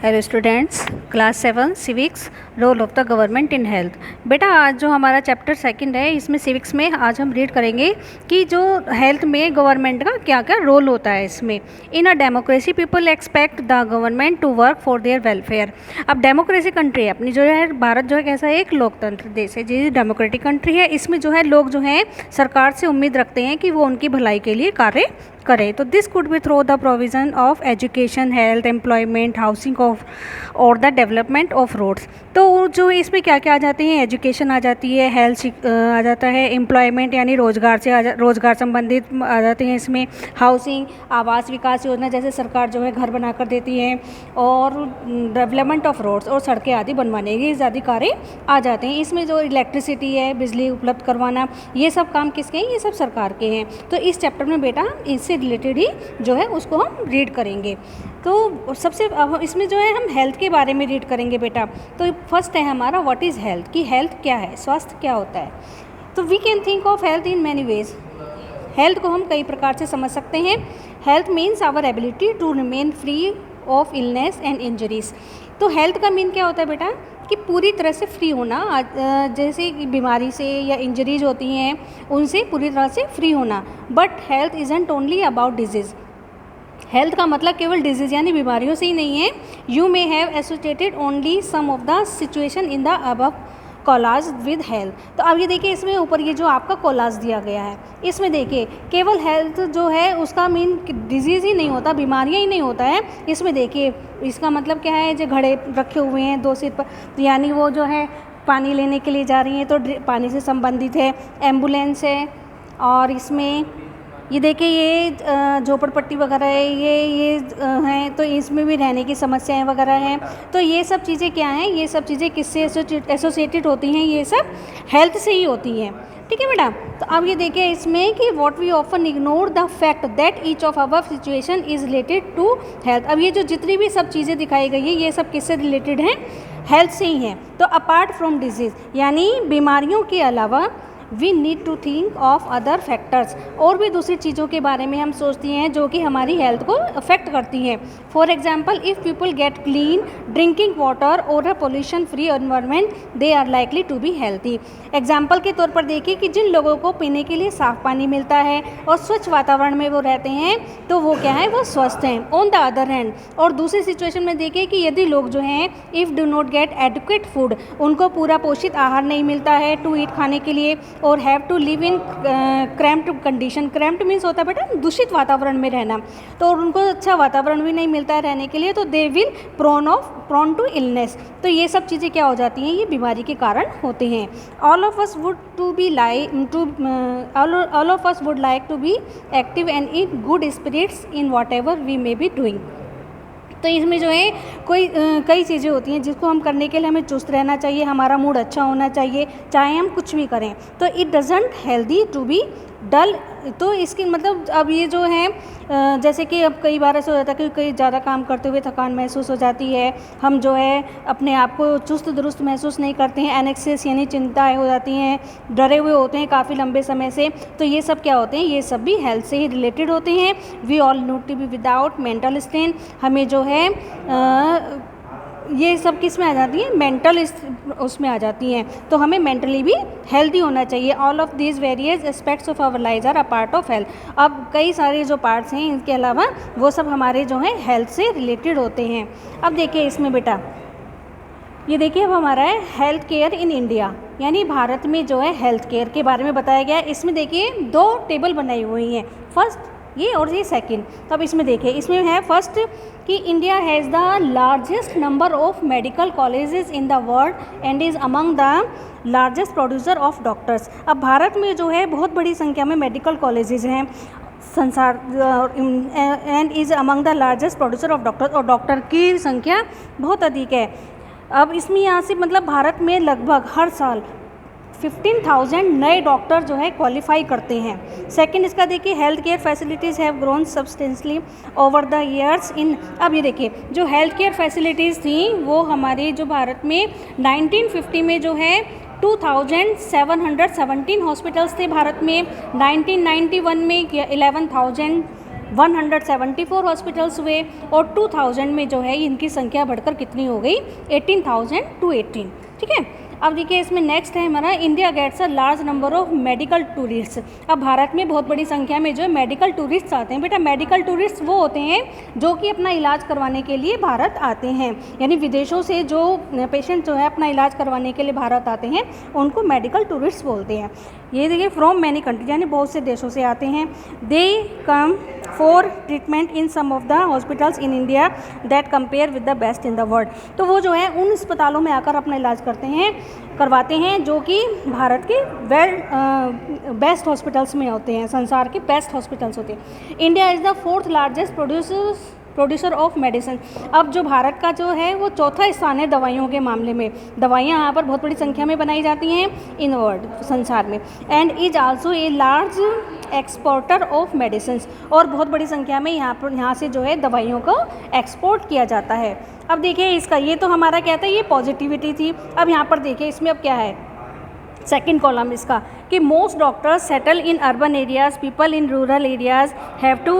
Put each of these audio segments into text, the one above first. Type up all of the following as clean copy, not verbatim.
Hello students, class 7 civics role of the government in health. बेटा आज जो हमारा चैप्टर सेकंड है, इसमें सिविक्स में आज हम रीड करेंगे कि जो हेल्थ में गवर्नमेंट का क्या क्या रोल होता है। इसमें in a democracy people expect the government to work for their welfare. अब डेमोक्रेसी कंट्री है अपनी, जो है भारत जो है कैसा है, एक लोकतंत्र देश है, जी डेमोक्रेटिक कंट्री है। इसमें जो है लोग जो हैं सरकार से उम्मीद रखते हैं कि वो उनकी भलाई के लिए कार्य करें। तो this could be through the provision of education, health, employment, housing of और द डेवलपमेंट ऑफ रोड्स। तो जो इसमें क्या क्या आ जाते हैं, एजुकेशन आ जाती है, हेल्थ आ जाता है, एम्प्लॉयमेंट यानी रोजगार से रोजगार संबंधित आ जाते हैं। इसमें हाउसिंग, आवास विकास योजना जैसे सरकार जो है घर बनाकर देती है, और डेवलपमेंट ऑफ रोड्स और सड़कें आदि बनवाने के आदि कार्य आ जाते हैं। इसमें जो इलेक्ट्रिसिटी है, बिजली उपलब्ध करवाना, ये सब काम किसके हैं, ये सब सरकार के हैं। तो इस चैप्टर में बेटा इससे रिलेटेड ही जो है उसको हम रीड करेंगे। तो सबसे इसमें जो है हम हेल्थ के बारे में रीड करेंगे बेटा। तो फर्स्ट है हमारा व्हाट इज़ हेल्थ, कि हेल्थ क्या है, स्वास्थ्य क्या होता है। तो we can think of health in many ways. Health को हम कई प्रकार से समझ सकते हैं। Health means our ability to remain free of illness and injuries. तो हेल्थ का मीन क्या होता है बेटा, कि पूरी तरह से फ्री होना, जैसे कि बीमारी से या इंजरीज होती हैं उनसे पूरी तरह से फ्री होना। But health isn't only about disease. Health का मतलब केवल डिजीज़ यानी बीमारियों से ही नहीं है। You may have associated only some of the situation in the above collage with health. तो अब ये देखिए, इसमें ऊपर ये जो आपका कोलाज दिया गया है, इसमें देखिए केवल हेल्थ जो है उसका मीन डिजीज़ ही नहीं होता, बीमारियां ही नहीं होता है। इसमें देखिए इसका मतलब क्या है, जो घड़े रखे हुए हैं दो सीट पर, यानी वो जो है पानी लेने के लिए जा रही हैं तो पानी से संबंधित है। एम्बुलेंस है, और इसमें ये देखिए ये झोपड़पट्टी वगैरह है, ये हैं, तो इसमें भी रहने की समस्याएं वगैरह हैं। तो ये सब चीज़ें क्या हैं, ये सब चीज़ें किससे एसोसिएटेड होती हैं, ये सब हेल्थ से ही होती हैं। ठीक है बेटा। तो अब ये देखिए इसमें कि what we often ignore the fact that each of our situation is related to health. अब ये जो जितनी भी सब चीज़ें दिखाई गई है, ये सब किससे रिलेटेड हैं, हेल्थ से ही हैं। तो अपार्ट फ्रॉम डिजीज़ यानी बीमारियों के अलावा we need to think of other factors, और भी दूसरी चीज़ों के बारे में हम सोचती हैं जो कि हमारी हेल्थ को अफेक्ट करती हैं। For example, if people get clean drinking water और a pollution free environment, they are likely to be healthy. Example के तौर पर देखिए कि जिन लोगों को पीने के लिए साफ़ पानी मिलता है और स्वच्छ वातावरण में वो रहते हैं, तो वो क्या है, वो स्वस्थ हैं। ऑन द अदर हैंड, और दूसरी सिचुएशन में देखिए कि यदि लोग जो हैं if do not get adequate food, उनको पूरा पोषित आहार नहीं मिलता है टू ईट खाने के लिए, और have to live in cramped condition. Cramped means होता है बेटा दूषित वातावरण में रहना, तो उनको अच्छा वातावरण भी नहीं मिलता है रहने के लिए, तो they will prone to illness. तो ये सब चीज़ें क्या हो जाती हैं, ये बीमारी के कारण होते हैं। All of us would like to be active and in good spirits in whatever we may be doing. तो इसमें जो है कई चीज़ें होती हैं जिसको हम करने के लिए हमें चुस्त रहना चाहिए, हमारा मूड अच्छा होना चाहिए, चाहे हम कुछ भी करें। तो it doesn't healthy to be dull. तो इसकी मतलब अब ये जो है जैसे कि अब कई बार ऐसा हो जाता है कि कई ज़्यादा काम करते हुए थकान महसूस हो जाती है, हम जो है अपने आप को चुस्त दुरुस्त महसूस नहीं करते हैं, एनेक्सियस यानी चिंताएं हो जाती हैं, डरे हुए होते हैं काफ़ी लंबे समय से। तो ये सब क्या होते हैं, ये सब भी हेल्थ से ही रिलेटेड होते हैं। We all need to be without mental strain. हमें जो है ये सब किस में आ जाती हैं, मेंटल उसमें आ जाती हैं। तो हमें मेंटली भी हेल्दी होना चाहिए। All of these various aspects of our life are a part of health. अब कई सारे जो पार्ट्स हैं इनके अलावा वो सब हमारे जो हैं हेल्थ से रिलेटेड होते हैं। अब देखिए इसमें बेटा, ये देखिए अब हमारा है हेल्थ केयर इन इंडिया, यानी भारत में जो है हेल्थ केयर के बारे में बताया गया है। इसमें देखिए दो टेबल बनाई हुई हैं, फर्स्ट ये और ये सेकंड। तो अब इसमें देखिए, इसमें है फर्स्ट कि India has the largest number of medical colleges in the world and is among the largest producer of doctors. अब भारत में जो है बहुत बड़ी संख्या में मेडिकल कॉलेजेस हैं संसार, and is among the largest producer of doctors, और डॉक्टर की संख्या बहुत अधिक है। अब इसमें यहाँ से मतलब भारत में लगभग हर साल 15,000 नए डॉक्टर जो है क्वालिफाई करते हैं। सेकंड इसका देखिए, health care facilities have grown substantially over the years in. अब ये देखिए जो हेल्थ केयर फैसिलिटीज़ थी वो हमारे जो भारत में 1950 में जो है 2717 हॉस्पिटल्स थे भारत में, 1991 में 11,000 174 हॉस्पिटल्स हुए और 2000 में जो है इनकी संख्या बढ़कर कितनी हो गई 18,000 to 18। ठीक है, अब देखिए इसमें नेक्स्ट है हमारा India gets a large number of medical tourist. अब भारत में बहुत बड़ी संख्या में जो है मेडिकल टूरिस्ट आते हैं। बेटा मेडिकल टूरिस्ट वो होते हैं जो कि अपना इलाज करवाने के लिए भारत आते हैं, यानी विदेशों से जो पेशेंट जो है अपना इलाज करवाने के लिए भारत आते हैं उनको मेडिकल टूरिस्ट बोलते हैं। ये देखिए फ्रॉम मैनी कंट्रीज, यानी बहुत से देशों से आते हैं। They come for treatment in some of the hospitals in India that compare with the best in the world. तो वो जो है उन अस्पतालों में आकर अपना इलाज करवाते हैं जो कि भारत के बेस्ट हॉस्पिटल्स में होते हैं, संसार के बेस्ट हॉस्पिटल्स होते हैं। India is the 4th largest producer of medicine. अब जो भारत का जो है वो चौथा स्थान है दवाइयों के मामले में। दवाइयाँ यहाँ पर बहुत बड़ी संख्या में बनाई जाती हैं इन वर्ल्ड, संसार में। And is also a large exporter of medicine, और बहुत बड़ी संख्या में यहाँ से जो है दवाइयों को एक्सपोर्ट किया जाता है। अब देखिए इसका ये तो हमारा क्या था, ये पॉजिटिविटी थी। अब यहाँ पर देखिए इसमें अब क्या है, सेकेंड कॉलम इसका कि most doctors settle in urban areas, people in rural areas have to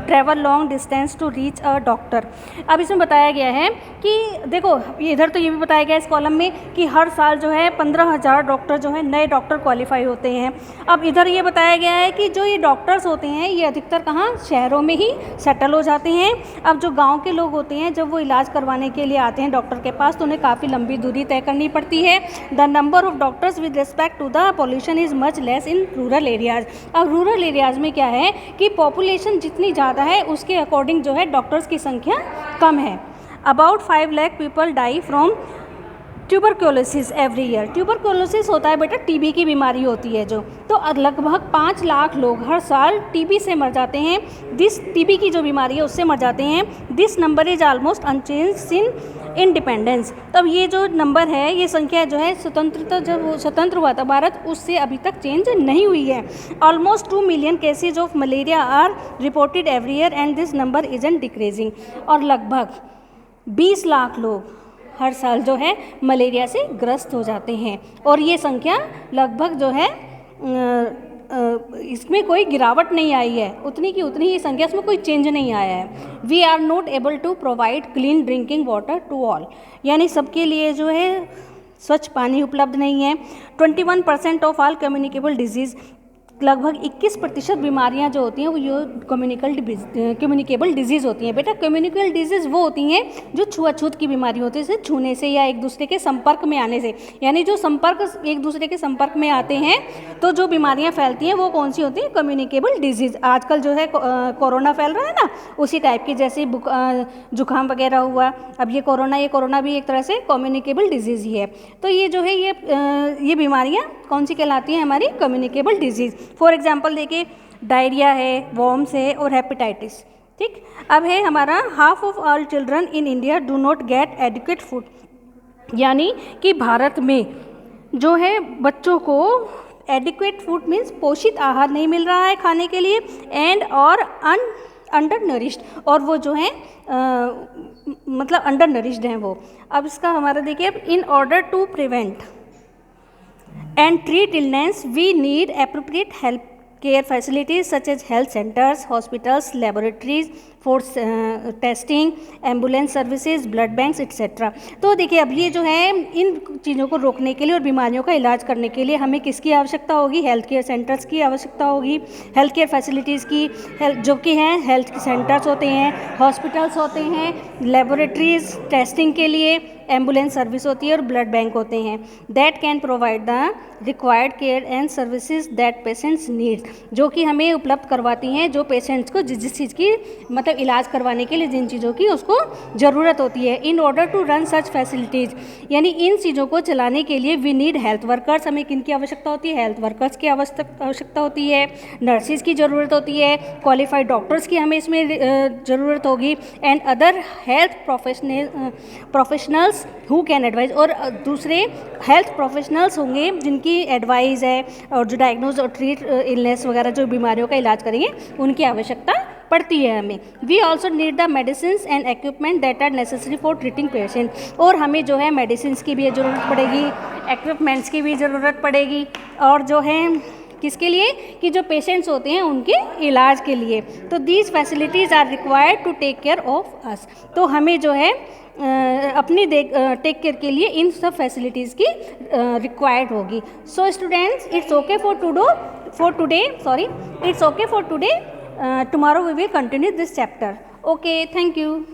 travel long distance to reach a doctor. अब इसमें बताया गया है कि देखो इधर तो ये भी बताया गया है इस कॉलम में कि हर साल जो है 15,000 डॉक्टर जो है नए डॉक्टर क्वालिफाई होते हैं। अब इधर ये बताया गया है कि जो ये डॉक्टर्स होते हैं ये अधिकतर कहाँ, शहरों में ही सेटल हो जाते हैं। अब जो गाँव के लोग होते हैं जब वो इलाज करवाने के लिए आते हैं डॉक्टर के पास तो उन्हें काफ़ी लंबी दूरी तय करनी पड़ती है। The number of doctors with respect to the pollution is much less in rural areas. अब रूरल एरियाज में क्या है कि पॉपुलेशन जितनी ज़्यादा है उसके अकॉर्डिंग जो है डॉक्टर्स की संख्या कम है। About 5 lakh people die from tuberculosis every year. Tuberculosis होता है बेटा टीबी की बीमारी होती है जो, तो लगभग 5 लाख लोग हर साल टीबी से मर जाते हैं। दिस टीबी की जो बीमारी है उससे मर जाते हैं। This number is almost unchanged in independence. तब ये जो नंबर है ये संख्या जो है स्वतंत्रता जब स्वतंत्र हुआ था भारत उससे अभी तक चेंज नहीं हुई है। Almost 2 million cases of malaria are reported every year and this number isn't decreasing. और लगभग 20 लाख लोग हर साल जो है मलेरिया से ग्रस्त हो जाते हैं और ये संख्या लगभग जो है इसमें कोई गिरावट नहीं आई है, उतनी की उतनी ही संख्या, इसमें कोई चेंज नहीं आया है। We are not able to provide clean drinking water to all, यानी सबके लिए जो है स्वच्छ पानी उपलब्ध नहीं है। 21% ऑफ ऑल कम्युनिकेबल डिजीज़, लगभग 21% बीमारियां जो होती हैं वो ये कम्युनिकेबल डिजीज़ होती हैं। बेटा कम्युनिकेबल डिजीज़ वो होती हैं जो छुआछूत की बीमारी होती है, जैसे छूने से या एक दूसरे के संपर्क में आने से, यानी जो संपर्क एक दूसरे के संपर्क में आते हैं तो जो बीमारियां फैलती हैं वो कौन सी होती हैं, कम्युनिकेबल डिजीज़। आजकल जो है कोरोना फैल रहा है ना, उसी टाइप की, जैसे जुकाम वगैरह हुआ, अब ये कोरोना भी एक तरह से कम्युनिकेबल डिजीज़ ही है। तो ये जो है ये बीमारियाँ कौन सी कहलाती हैं, हमारी कम्युनिकेबल डिजीज़। फॉर एग्जाम्पल देखिए डायरिया है, वॉर्म्स है और हेपेटाइटिस। ठीक, अब है हमारा half of all children in India do not gate adequate food, यानी कि भारत में जो है बच्चों को एडिक्वेट फूड मीन्स पोषित आहार नहीं मिल रहा है खाने के लिए, एंड और अंडर नरिश्ड, और वो जो है मतलब अंडर नरिश्ड हैं वो। अब इसका हमारा देखिए, in order to prevent and treat illness we need appropriate health care facilities such as health centers, hospitals, laboratories for testing, ambulance services, blood banks etc. तो देखिए अब ये जो है इन चीज़ों को रोकने के लिए और बीमारियों का इलाज करने के लिए हमें किसकी आवश्यकता होगी, हेल्थ केयर सेंटर्स की आवश्यकता होगी, हेल्थ केयर फैसिलिटीज़ की, जो कि हैं हेल्थ सेंटर्स होते हैं, हॉस्पिटल्स होते हैं, लेबोरेटरीज टेस्टिंग के लिए, एम्बुलेंस सर्विस होती है और ब्लड बैंक होते हैं। That can provide the required care and services that patients need, जो कि हमें उपलब्ध करवाती हैं जो पेशेंट्स को जिस चीज़ की मतलब इलाज करवाने के लिए जिन चीज़ों की उसको ज़रूरत होती है। In order to run such facilities, यानी इन चीज़ों को चलाने के लिए वी नीड हेल्थ वर्कर्स, हमें किन की आवश्यकता होती है, हेल्थ वर्कर्स की आवश्यकता होती है, नर्सिस की ज़रूरत होती है, क्वालिफाइड डॉक्टर्स की हमें इसमें ज़रूरत होगी, and other health professionals who can advise, और दूसरे हेल्थ प्रोफेशनल्स होंगे जिनकी एडवाइस है और जो डायग्नोज और ट्रीट इलनेस वगैरह जो बीमारियों का इलाज करेंगे उनकी आवश्यकता पड़ती है हमें। We also need the medicine and equipment that are necessary for treating patient, और हमें जो है मेडिसिन की भी ज़रूरत पड़ेगी, इक्विपमेंट्स की भी ज़रूरत पड़ेगी, और जो है किसके लिए? कि जो पेशेंट्स होते हैं उनके इलाज के लिए। तो these facilities are required to take care of us. तो हमें जो है अपनी टेक केयर के लिए इन सब फैसिलिटीज़ की रिक्वायर्ड होगी। So students, it's okay for today. Tomorrow we will continue this chapter. Okay, thank you.